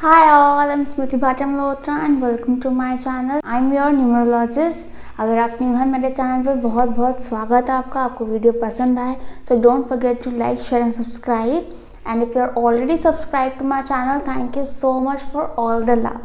Hi all, I'm Smriti Bhatia Malhotra and welcome to my channel. I'm your numerologist. अगर आप new हैं मेरे channel पे बहुत बहुत स्वागत है आपका। आपको वीडियो पसंद आए so don't forget to like share and subscribe and if you are already subscribe to my channel thank you so much for all the love.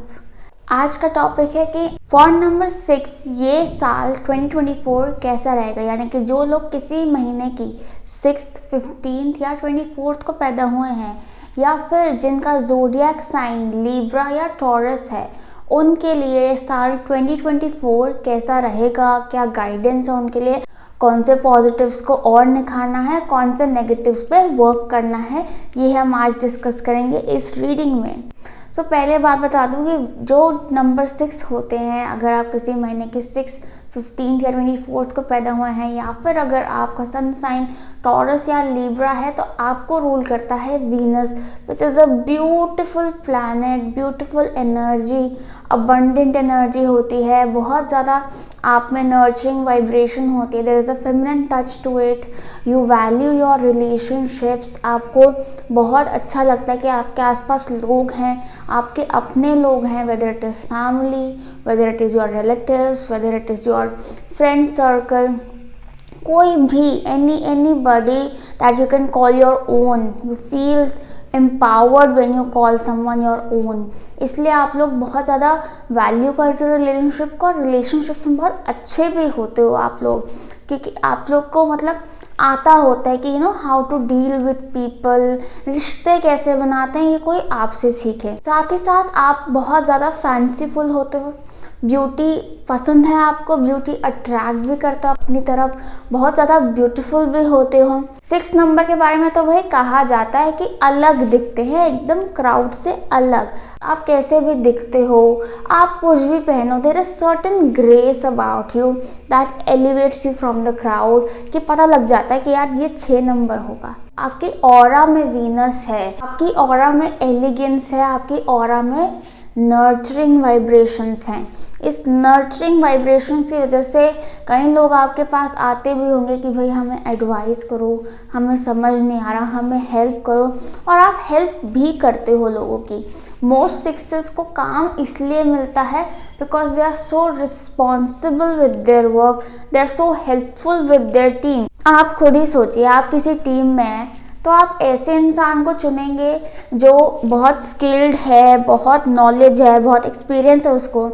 आज का टॉपिक है कि फॉर नंबर 6 ये साल 2024 कैसा रहेगा, यानी कि जो लोग किसी महीने की 6th, 15th या 24th को पैदा हुए हैं या फिर जिनका ज़ोडिएक साइन लिब्रा या टॉरस है, उनके लिए साल 2024 कैसा रहेगा, क्या गाइडेंस है उनके लिए, कौन से पॉजिटिव्स को और निखारना है, कौन से नेगेटिव्स पे वर्क करना है, ये हम आज डिस्कस करेंगे इस रीडिंग में। सो पहले बात बता दूं कि जो नंबर 6 होते हैं, अगर आप किसी महीने के 6, 15 या 24 को पैदा हुए हैं या फिर अगर आपका सन साइन टॉरस या लिब्रा है तो आपको रूल करता है Venus, which is a beautiful planet, beautiful energy, abundant energy होती है, बहुत ज़्यादा आप में नर्चरिंग वाइब्रेशन होती है, there is a feminine touch to it, you value your relationships, आपको बहुत अच्छा लगता है कि आपके आसपास लोग हैं, आपके अपने लोग हैं, whether it is family, whether it is your relatives, whether it is your friend circle, कोई भी anybody that you can call your own, you feel empowered when you call someone your own। इसलिए आप लोग बहुत ज़्यादा value करते हो relationship को, और रिलेशनशिप में बहुत अच्छे भी होते हो आप लोग, क्योंकि आप लोग को मतलब आता होता है कि you know how to deal with people, रिश्ते कैसे बनाते हैं ये कोई आपसे सीखे। साथ ही साथ आप बहुत ज़्यादा फैंसीफुल होते हो, ब्यूटी पसंद है आपको, ब्यूटी अट्रैक्ट भी करता हो अपनी तरफ, बहुत ज़्यादा ब्यूटीफुल भी होते हो। 6 नंबर के बारे में तो वही कहा जाता है कि अलग दिखते हैं, एकदम क्राउड से अलग। आप कैसे भी दिखते हो, आप कुछ भी पहनो, there is certain grace about you that elevates you from the crowd, कि पता लग जाता है कि यार ये 6 नंबर होगा। आपकी ऑरा में वीनस है, आपकी ऑरा में एलिगेंस है, आपकी ऑरा में नर्चरिंग वाइब्रेशंस हैं। इस नर्चरिंग वाइब्रेशंस की वजह से कई लोग आपके पास आते भी होंगे कि भाई हमें एडवाइस करो, हमें समझ नहीं आ रहा, हमें हेल्प करो, और आप हेल्प भी करते हो लोगों की। मोस्ट सिक्सेस को काम इसलिए मिलता है because they are so responsible with their work, they are so helpful with their team. आप खुद ही सोचिए, आप किसी टीम में हैं तो आप ऐसे इंसान को चुनेंगे जो बहुत स्किल्ड है, बहुत नॉलेज है, बहुत एक्सपीरियंस है उसको,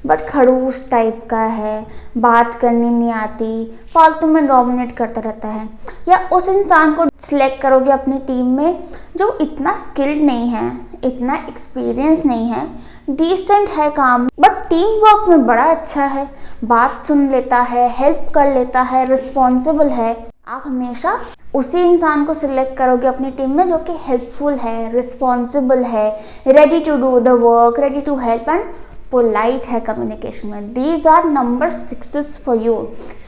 बट खड़ूस टाइप का है, बात करनी नहीं आती, फालतू में डोमिनेट करता रहता है, या उस इंसान को सिलेक्ट करोगे अपनी टीम में जो इतना स्किल्ड नहीं है, इतना एक्सपीरियंस नहीं है, डिसेंट है काम, बट टीम वर्क में बड़ा अच्छा है, बात सुन लेता है, हेल्प कर लेता है, रिस्पॉन्सिबल है। आप हमेशा उसी इंसान को सिलेक्ट करोगे अपनी टीम में जो कि हेल्पफुल है, रिस्पॉन्सिबल है, ready to do the work, ready to help and polite है कम्युनिकेशन में। These are number 6 for you.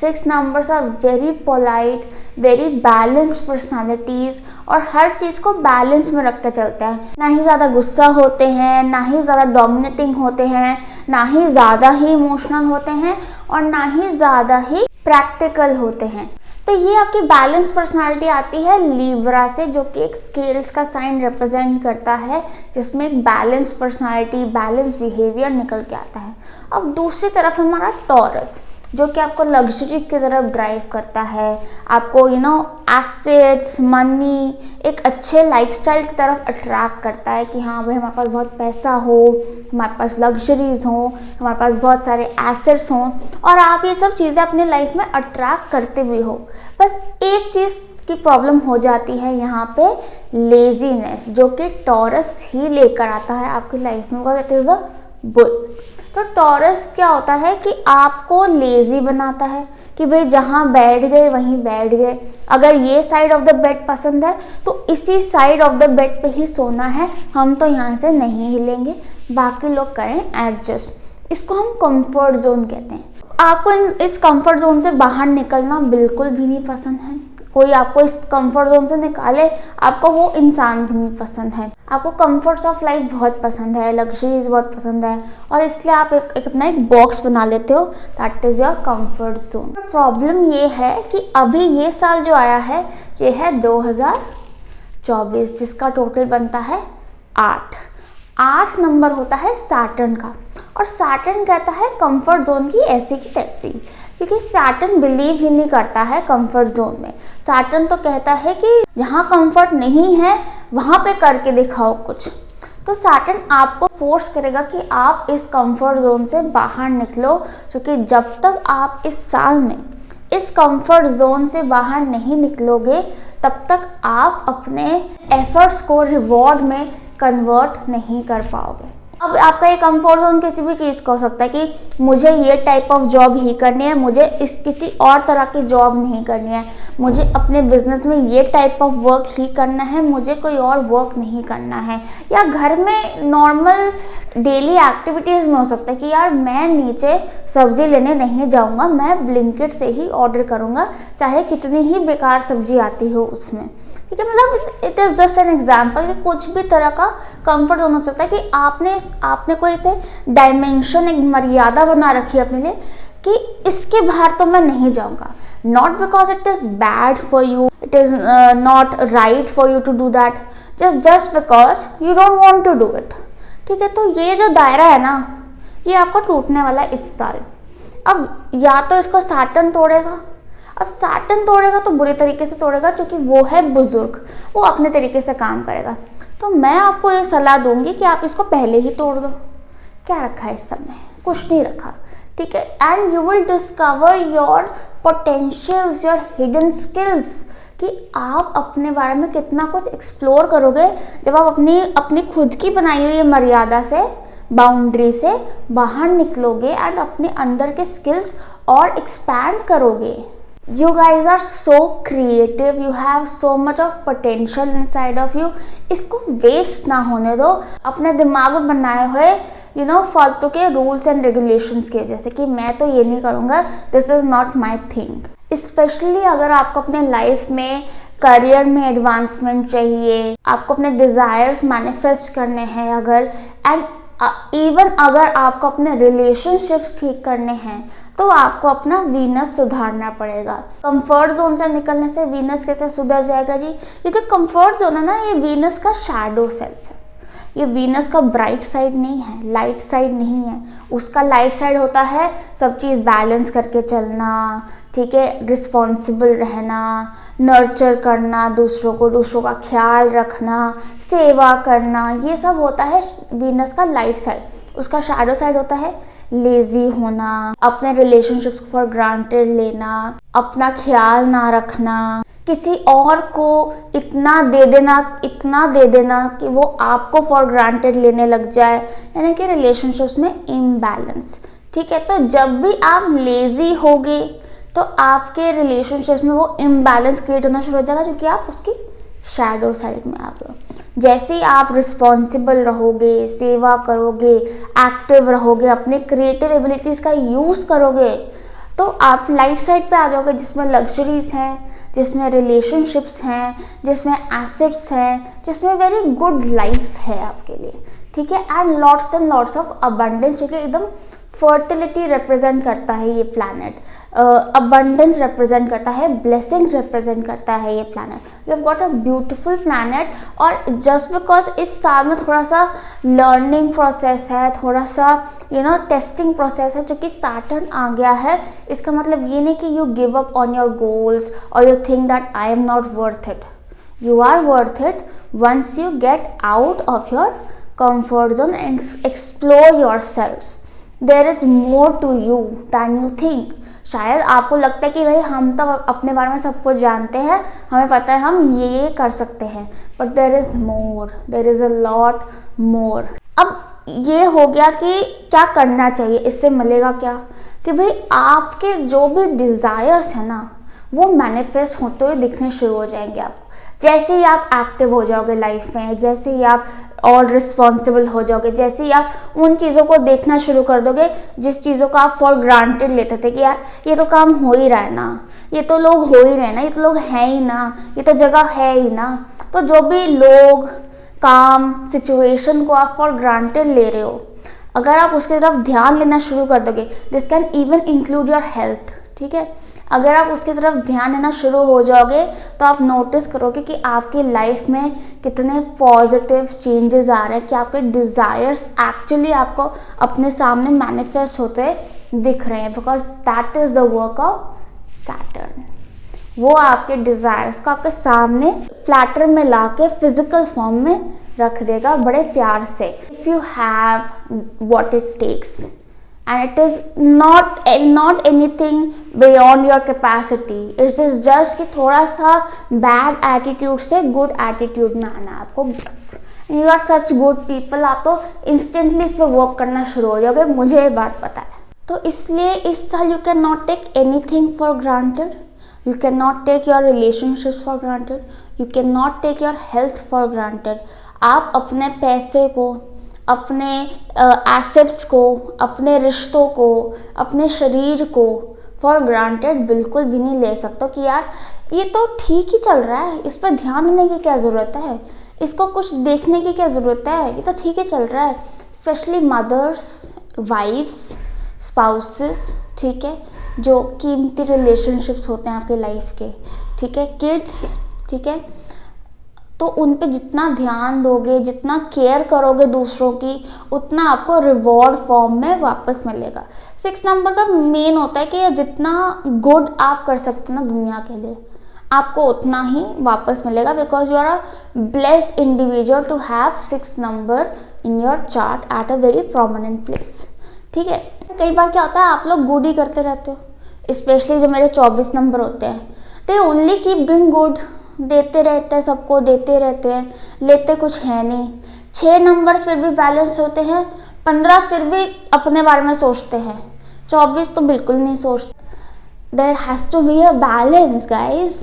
6 numbers are very polite, very balanced personalities, और हर चीज़ को बैलेंस में रख के चलते हैं। ना ही ज़्यादा गुस्सा होते हैं, ना ही ज़्यादा डोमिनेटिंग होते हैं, ना ही ज़्यादा ही इमोशनल होते हैं, और ना ही ज़्यादा ही प्रैक्टिकल होते हैं। तो ये आपकी बैलेंस पर्सनालिटी आती है लिब्रा से, जो कि एक स्केल्स का साइन रिप्रेजेंट करता है, जिसमें एक बैलेंस पर्सनालिटी, बैलेंस बिहेवियर निकल के आता है। अब दूसरी तरफ हमारा टॉरस, जो कि आपको लग्जरीज की तरफ ड्राइव करता है, आपको एसेट्स, मनी, एक अच्छे लाइफस्टाइल की तरफ अट्रैक्ट करता है कि हाँ भाई हमारे पास बहुत पैसा हो, हमारे पास लग्जरीज हो, हमारे पास बहुत सारे एसेट्स हों, और आप ये सब चीज़ें अपने लाइफ में अट्रैक्ट करते भी हो। बस एक चीज़ की प्रॉब्लम हो जाती है यहाँ पे, लेजीनेस, जो कि टॉरस ही लेकर आता है आपकी लाइफ में, because it is the bull. तो टॉरस क्या होता है कि आपको लेजी बनाता है कि भाई जहाँ बैठ गए वहीं बैठ गए, अगर ये साइड ऑफ द बेड पसंद है तो इसी साइड ऑफ द बेड पे ही सोना है, हम तो यहाँ से नहीं हिलेंगे, बाकी लोग करें एडजस्ट। इसको हम कंफर्ट जोन कहते हैं। आपको इस कंफर्ट जोन से बाहर निकलना बिल्कुल भी नहीं पसंद है, कोई आपको इस कंफर्ट जोन से निकाले, आपको वो इंसान भी नहीं पसंद है। आपको कंफर्ट्स ऑफ लाइफ बहुत पसंद है, लग्जरीज बहुत पसंद है, और इसलिए आप एक अपना एक बॉक्स बना लेते हो, that is your comfort zone. Problem ये है कि अभी ये साल जो आया है ये है 2024, जिसका टोटल बनता है 8। 8 नंबर होता है सैटर्न का, और सैटर्न कहता है कंफर्ट जोन की ऐसी की तैसी, क्योंकि सैटर्न बिलीव ही नहीं करता है कंफर्ट जोन में। सैटर्न तो कहता है कि जहाँ कंफर्ट नहीं है वहाँ पे करके दिखाओ कुछ। तो सैटर्न आपको फोर्स करेगा कि आप इस कंफर्ट जोन से बाहर निकलो, क्योंकि जब तक आप इस साल में इस कंफर्ट जोन से बाहर नहीं निकलोगे तब तक आप अपने एफर्ट्स को रिवॉर्ड में कन्वर्ट नहीं कर पाओगे। अब आपका ये कंफर्ट जोन किसी भी चीज़ का हो सकता है कि मुझे ये टाइप ऑफ जॉब ही करनी है, मुझे इस किसी और तरह की जॉब नहीं करनी है, मुझे अपने बिजनेस में ये टाइप ऑफ वर्क ही करना है, मुझे कोई और वर्क नहीं करना है। या घर में नॉर्मल डेली एक्टिविटीज़ में हो सकता है कि यार मैं नीचे सब्जी लेने नहीं जाऊँगा, मैं ब्लिंकिट से ही ऑर्डर करूँगा, चाहे कितनी ही बेकार सब्जी आती हो उसमें। ठीक है, मतलब it is just an example कि कुछ भी तरह का कंफर्ट जोन हो सकता है कि आपने कोई ऐसे डायमेंशन, एक मर्यादा बना रखी है अपने लिए कि इसके बाहर तो मैं नहीं जाऊंगा, not because it is bad for you, it is not right for you to do that, just because you don't want to do it. ठीक है, तो ये जो दायरा है ना, ये आपको टूटने वाला है इस साल। अब या तो इसको सैटर्न तोड़ेगा, अब सैटर्न तोड़ेगा तो बुरे तरीके से तोड़ेगा, क्योंकि वो है बुजुर्ग, वो अपने तरीके से काम करेगा। तो मैं आपको ये सलाह दूंगी कि आप इसको पहले ही तोड़ दो। क्या रखा है इस समय? कुछ नहीं रखा। ठीक है, and you will discover your potentials, your hidden skills, कि आप अपने बारे में कितना कुछ एक्सप्लोर करोगे जब आप अपनी खुद की बनाई हुई मर्यादा से, बाउंड्री से बाहर निकलोगे एंड अपने अंदर के स्किल्स और एक्सपैंड करोगे। You guys are so creative, you have so much of potential inside of you। इसको वेस्ट ना होने दो अपने दिमाग में बनाए हुए फालतू के रूल्स एंड रेगुलेशंस की वजह से कि मैं तो ये नहीं करूँगा, this is not my thing. Specially अगर आपको अपने लाइफ में करियर में एडवांसमेंट चाहिए, आपको अपने डिज़ायर्स मैनिफेस्ट करने हैं अगर, एंड इवन अगर आपको अपने रिलेशनशिप्स ठीक करने हैं, तो आपको अपना वीनस सुधारना पड़ेगा। कंफर्ट जोन से निकलने से वीनस कैसे सुधर जाएगा जी? ये जो कंफर्ट जोन है ना, ये वीनस का शैडो सेल्फ है, ये वीनस का ब्राइट साइड नहीं है, लाइट साइड नहीं है। उसका लाइट साइड होता है सब चीज़ बैलेंस करके चलना, ठीक है, रिस्पॉन्सिबल रहना, नर्चर करना, दूसरों का ख्याल रखना, सेवा करना, ये सब होता है वीनस का लाइट साइड। उसका शैडो साइड होता है लेजी होना, अपने रिलेशनशिप्स को फॉर ग्रांटेड लेना, अपना ख्याल ना रखना, किसी और को इतना दे देना कि वो आपको फॉर ग्रांटेड लेने लग जाए, यानी कि रिलेशनशिप्स में इम्बैलेंस। ठीक है, तो जब भी आप लेजी होगे तो आपके रिलेशनशिप्स में वो इम्बैलेंस क्रिएट होना शुरू हो जाएगा, क्योंकि आप उसकी शैडो साइड में आ गए। जैसे ही आप रिस्पॉन्सिबल रहोगे, सेवा करोगे, एक्टिव रहोगे, अपने क्रिएटिव एबिलिटीज़ का यूज़ करोगे, तो आप लाइट साइड पे आ जाओगे, जिसमें लग्जरीज हैं, जिसमें रिलेशनशिप्स हैं, जिसमें एसेट्स हैं, जिसमें वेरी गुड लाइफ है आपके लिए। ठीक है, and lots and lots of abundance, जो कि एकदम फर्टिलिटी रिप्रेजेंट करता है ये प्लैनेट, अबंडेंस रिप्रेजेंट करता है, ब्लेसिंग्स रिप्रेजेंट करता है ये planet. You have got a beautiful planet. और जस्ट बिकॉज इस साल में थोड़ा सा लर्निंग प्रोसेस है, थोड़ा सा टेस्टिंग प्रोसेस है, जो कि सैटर्न आ गया है, इसका मतलब ये नहीं कि you give up on your goals और you think that I am not worth it. You are worth it once you get out of your comfort zone and explore yourself. There is more to you than you think। शायद आपको लगता है कि भाई हम तो अपने बारे में सब कुछ जानते हैं, हमें पता है हम ये कर सकते हैं, but there is more, there is a lot more। अब ये हो गया कि क्या करना चाहिए, इससे मिलेगा क्या, कि भाई आपके जो भी डिज़ायर्स हैं ना, वो मैनिफेस्ट होते हुए दिखने शुरू हो जाएंगे आपको। जैसे ही आप एक्टिव हो जाओगे लाइफ में, जैसे ही आप और रिस्पॉन्सिबल हो जाओगे, जैसे ही आप उन चीज़ों को देखना शुरू कर दोगे जिस चीज़ों को आप फॉर ग्रांटेड लेते थे कि यार ये तो काम हो ही रहा है ना, ये तो लोग हो ही रहे हैं ना, ये तो लोग हैं ही ना, ये तो जगह है ही ना। तो जो भी लोग, काम, सिचुएशन को आप फॉर ग्रांटेड ले रहे हो, अगर आप उसकी तरफ ध्यान लेना शुरू कर दोगे, this can even include your health. ठीक है, अगर आप उसकी तरफ ध्यान देना शुरू हो जाओगे तो आप नोटिस करोगे कि आपकी लाइफ में कितने पॉजिटिव चेंजेस आ रहे हैं, कि आपके डिज़ायर्स एक्चुअली आपको अपने सामने मैनिफेस्ट होते दिख रहे हैं, because that is the work of Saturn. वो आपके डिज़ायर्स को आपके सामने प्लेटर में ला के फिजिकल फॉर्म में रख देगा बड़े प्यार से। If you have what it takes and it is not anything beyond your capacity, it is just कि थोड़ा सा bad attitude से good attitude में आना है आपको बस। You are such good people, आप तो instantly इस पर work करना शुरू हो जाओगे, मुझे ये बात पता है। तो इसलिए इस साल you cannot take anything for granted, you cannot take your relationships for granted, you cannot take your health for granted। आप अपने पैसे को, अपने एसेट्स को, अपने रिश्तों को, अपने शरीर को फॉर ग्रांटेड बिल्कुल भी नहीं ले सकते कि यार ये तो ठीक ही चल रहा है, इस पर ध्यान देने की क्या ज़रूरत है, इसको कुछ देखने की क्या ज़रूरत है, ये तो ठीक ही चल रहा है। स्पेशली मदर्स, वाइफ्स, स्पाउसेस, ठीक है, जो कीमती रिलेशनशिप्स होते हैं आपके लाइफ के, ठीक है, किड्स, ठीक है, तो उन पे जितना ध्यान दोगे, जितना केयर करोगे दूसरों की, उतना आपको रिवॉर्ड फॉर्म में वापस मिलेगा। 6 नंबर का मेन होता है कि जितना गुड आप कर सकते हो ना दुनिया के लिए, आपको उतना ही वापस मिलेगा, because you are a blessed individual to have 6 number in your chart at a very prominent place. ठीक है, कई बार क्या होता है आप लोग गुड ही करते रहते हो, स्पेशली जो मेरे 24 नंबर होते हैं, they only keep doing good, देते रहते हैं, सबको देते रहते हैं, लेते कुछ है नहीं। 6 नंबर फिर भी बैलेंस होते हैं, 15 फिर भी अपने बारे में सोचते हैं, 24 तो बिल्कुल नहीं सोचते। There has to be a balance guys,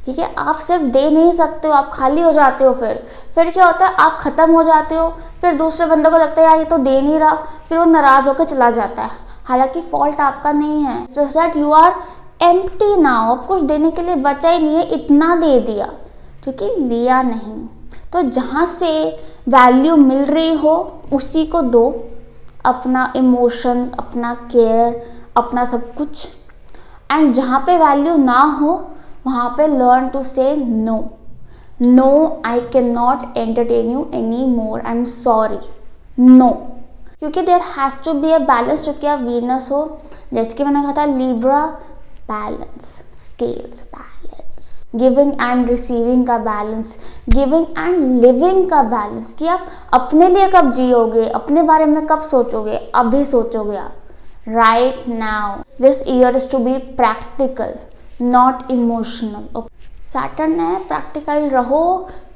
ठीक है, आप सिर्फ दे नहीं सकते हो, आप खाली हो जाते हो, फिर क्या होता है आप ख़त्म हो जाते हो, फिर दूसरे बंदे को लगता है यार ये तो दे नहीं रहा, फिर वो नाराज़ होकर चला जाता है, हालांकि फॉल्ट आपका नहीं है, just that you are empty now, अब कुछ देने के लिए बचा ही नहीं है, इतना दे दिया, क्योंकि लिया नहीं। तो जहाँ से वैल्यू मिल रही हो उसी को दो, अपना इमोशंस, अपना केयर, अपना सब कुछ। एंड जहाँ पे वैल्यू ना हो वहाँ पे learn to say no, no I can not entertain you any more, I am sorry, no, क्योंकि there has to be a balance, जो कि आप वीनस हो, जैसे कि मैंने कहा था Libra, balance, scales balance, giving and receiving का बैलेंस, गिविंग एंड लिविंग का बैलेंस, कि आप अपने लिए कब जियोगे, अपने बारे में कब सोचोगे, अभी सोचोगे आप, right now. This year is to be practical not emotional. Saturn है, प्रैक्टिकल रहो,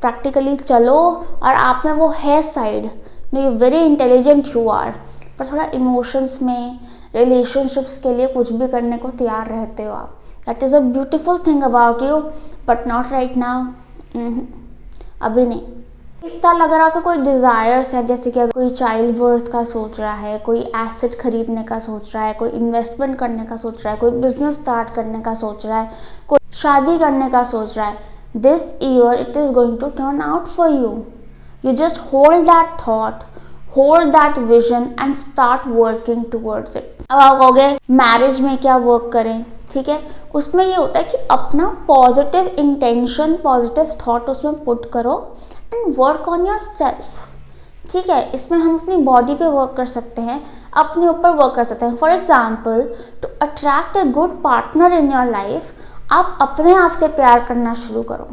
प्रैक्टिकली चलो, और आप में वो है side, very intelligent you are, पर थोड़ा इमोशंस में, रिलेशनशिप्स के लिए कुछ भी करने को तैयार रहते हो आप। That is a beautiful thing about you, but not right now, अभी नहीं। इस साल अगर आपके कोई डिज़ायर्स हैं, जैसे कि अगर कोई चाइल्ड बर्थ का सोच रहा है, कोई एसेट खरीदने का सोच रहा है, कोई इन्वेस्टमेंट करने का सोच रहा है, कोई बिजनेस स्टार्ट करने का सोच रहा है, कोई शादी करने का सोच रहा है, this year it is going to turn out for you. You just hold that thought, hold that vision and start working towards it. अब आप कहोगे मैरिज में क्या वर्क करें, ठीक है, उसमें ये होता है कि अपना पॉजिटिव इंटेंशन, पॉजिटिव थॉट उसमें पुट करो and work on your self, ठीक है। इसमें हम अपनी बॉडी पे वर्क कर सकते हैं, अपने ऊपर वर्क कर सकते हैं। For example, to attract a good partner in your life, आप अपने आप से प्यार करना शुरू करो,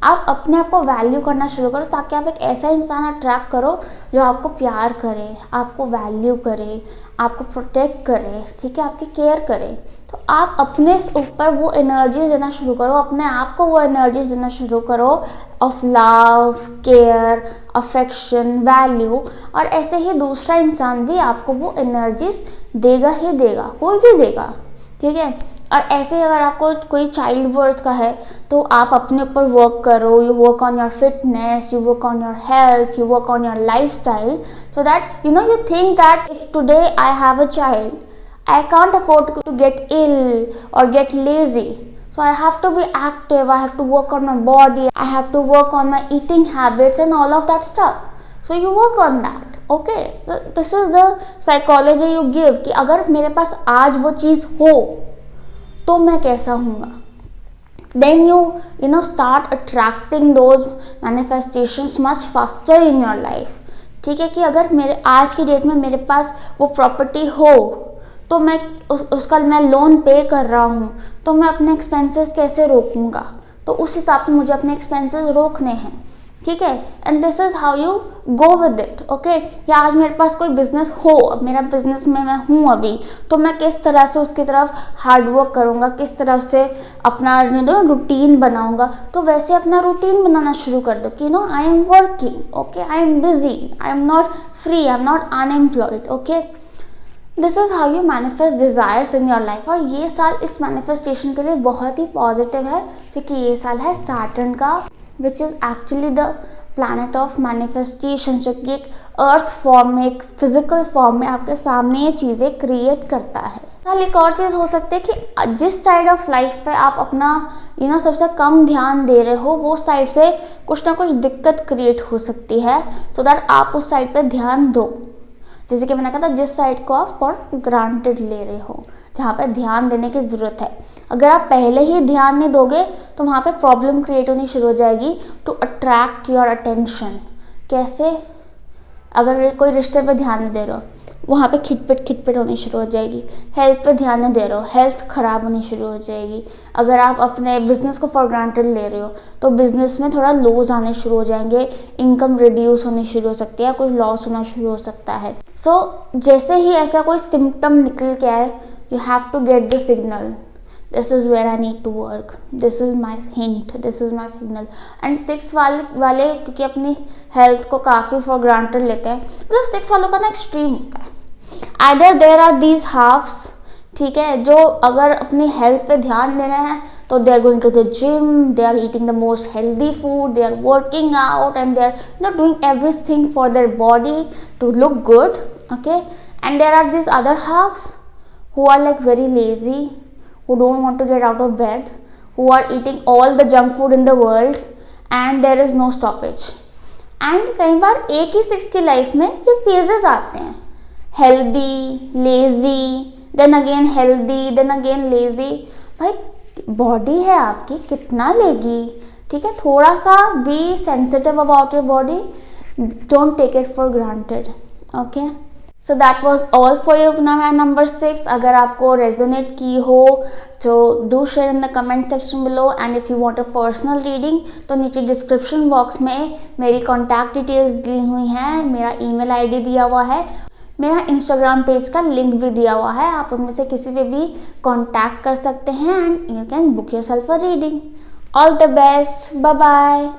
आप अपने आप को वैल्यू करना शुरू करो, ताकि आप एक ऐसा इंसान अट्रैक्ट करो जो आपको प्यार करे, आपको वैल्यू करे, आपको प्रोटेक्ट करे, ठीक है, आपकी केयर करे। तो आप अपने ऊपर वो एनर्जी देना शुरू करो, अपने आप को वो एनर्जी देना शुरू करो of love, care, affection, value, और ऐसे ही दूसरा इंसान भी आपको वो एनर्जीज देगा ही देगा, कोई भी देगा, ठीक है। और ऐसे ही अगर आपको कोई चाइल्ड बर्थ का है तो आप अपने ऊपर वर्क करो, you work on your fitness, you work on your health, you work on your life style, so that you think that if today I have a child, I can't afford to get ill or get lazy. So I have to be active, I have to work on my body, I have to work on my eating habits and all of that stuff. So you work on that, okay? So this is the psychology you give कि अगर मेरे पास आज वो चीज़ हो तो मैं कैसा हूँगा। Then you start attracting those manifestations much faster in your life। ठीक है, कि अगर मेरे आज की डेट में मेरे पास वो प्रॉपर्टी हो, तो मैं उसका मैं लोन पे कर रहा हूँ, तो मैं अपने एक्सपेंसेस कैसे रोकूंगा, तो उस हिसाब से मुझे अपने एक्सपेंसेस रोकने हैं। ठीक है, and this is how you go with it. Okay, या आज मेरे पास कोई बिजनेस हो, अब मेरा बिजनेस में मैं हूँ अभी, तो मैं किस तरह से उसकी तरफ हार्ड वर्क करूँगा, किस तरह से अपना रूटीन बनाऊँगा। तो वैसे अपना रूटीन बनाना शुरू कर दो कि I am working, okay, I am busy, I am not free, I am not unemployed. Okay, this is how you manifest desires in your life. और ये साल इस मैनिफेस्टेशन के लिए बहुत ही पॉजिटिव है, क्योंकि ये साल है सैटर्न का, which is actually the planet of manifestation, जो कि एक अर्थ फॉर्म में, एक फिजिकल फॉर्म में आपके सामने ये चीज़ें क्रिएट करता है। कल एक और चीज़ हो सकती है कि जिस साइड ऑफ लाइफ पे आप अपना सबसे कम ध्यान दे रहे हो, वो साइड से कुछ ना कुछ दिक्कत क्रिएट हो सकती है, सो दैट आप उस साइड पे ध्यान दो। जैसे कि मैंने कहा था, जिस साइड को आप फॉर ग्रांटेड ले रहे हो, जहाँ पे ध्यान देने की ज़रूरत है, अगर आप पहले ही ध्यान नहीं दोगे तो वहाँ पे प्रॉब्लम क्रिएट होनी शुरू हो जाएगी टू अट्रैक्ट योर अटेंशन। कैसे? अगर कोई रिश्ते पे ध्यान नहीं दे रहे हो, वहाँ पे खिटपिट होनी शुरू हो जाएगी। हेल्थ पे ध्यान नहीं दे रहे हो, हेल्थ ख़राब होनी शुरू हो जाएगी। अगर आप अपने बिजनेस को फॉर ग्रांटेड ले रहे हो, तो बिजनेस में थोड़ा लॉस आने शुरू हो जाएंगे, इनकम रिड्यूस होनी शुरू हो सकती है, कुछ लॉस होना शुरू हो सकता है। सो जैसे ही ऐसा कोई सिम्टम निकल के आए, you have to get the signal, this is where I need to work, this is my hint, this is my signal। and 6 वाले क्योंकि अपनी हेल्थ को काफ़ी फॉर ग्रांटेड लेते हैं, मतलब 6 वालों का ना एक्सट्रीम होता है। either there are these halves, ठीक है, जो अगर अपनी हेल्थ पे ध्यान दे रहे हैं तो they are going to the gym, they are eating the most healthy food, they are working out, and they are doing everything for their body to look good, okay। and there are these other halves who are like very lazy, who don't want to get out of bed, who are eating all the junk food in the world, and there is no stoppage। and कई बार एक ही 6 की life में ये phases आते हैं, healthy, lazy, then again healthy, then again lazy. भाई body है आपकी, कितना लेगी? ठीक है, थोड़ा सा be sensitive about your body, don't take it for granted. Okay, so that was all for you number 6। अगर आपको रेजोनेट की हो तो do share in the comment section below, and if you want a personal reading तो नीचे description box में मेरी contact details दी हुई हैं, मेरा ईमेल आईडी दिया हुआ है, मेरा इंस्टाग्राम पेज का लिंक भी दिया हुआ है, आप उनमें से किसी पे भी कॉन्टैक्ट कर सकते हैं, and you can book yourself a reading. All the best, bye bye.